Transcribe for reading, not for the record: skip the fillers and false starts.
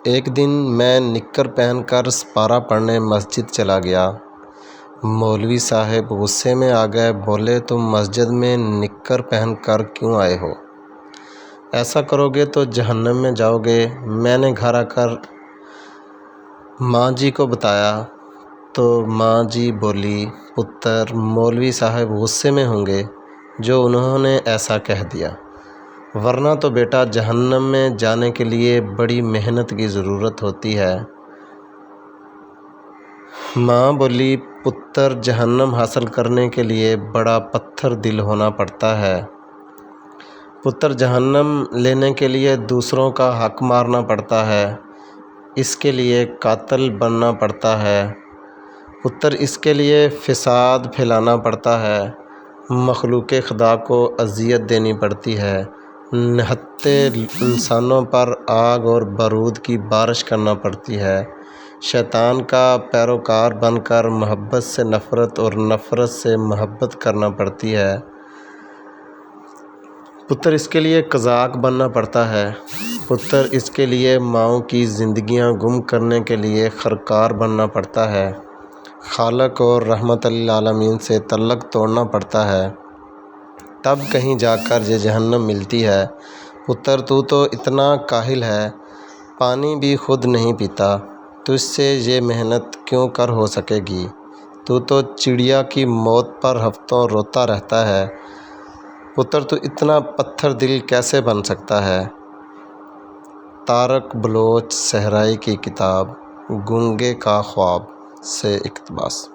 ایک دن میں نکر پہن کر سپارہ پڑھنے مسجد چلا گیا۔ مولوی صاحب غصے میں آ گئے، بولے تم مسجد میں نکر پہن کر کیوں آئے ہو؟ ایسا کرو گے تو جہنم میں جاؤ گے۔ میں نے گھر آ کر ماں جی کو بتایا تو ماں جی بولی، پتر مولوی صاحب غصے میں ہوں گے جو انہوں نے ایسا کہہ دیا، ورنہ تو بیٹا جہنم میں جانے کے لیے بڑی محنت کی ضرورت ہوتی ہے۔ ماں بولی، پتر جہنم حاصل کرنے کے لیے بڑا پتھر دل ہونا پڑتا ہے۔ پتر جہنم لینے کے لیے دوسروں کا حق مارنا پڑتا ہے، اس کے لیے قاتل بننا پڑتا ہے۔ پتر اس کے لیے فساد پھیلانا پڑتا ہے، مخلوق خدا کو اذیت دینی پڑتی ہے، نہتے انسانوں پر آگ اور بارود کی بارش کرنا پڑتی ہے، شیطان کا پیروکار بن کر محبت سے نفرت اور نفرت سے محبت کرنا پڑتی ہے۔ پتر اس کے لیے قزاق بننا پڑتا ہے۔ پتر اس کے لیے ماؤں کی زندگیاں گم کرنے کے لیے خرکار بننا پڑتا ہے، خالق اور رحمت للعالمین سے تعلق توڑنا پڑتا ہے، تب کہیں جا کر یہ جہنم ملتی ہے۔ پتر تو اتنا کاہل ہے، پانی بھی خود نہیں پیتا، تجھ سے یہ محنت کیوں کر ہو سکے گی؟ تو چڑیا کی موت پر ہفتوں روتا رہتا ہے، پتر تو اتنا پتھر دل کیسے بن سکتا ہے؟ طارق بلوچ، صحرائی کی کتاب گنگے کا خواب سے اقتباس۔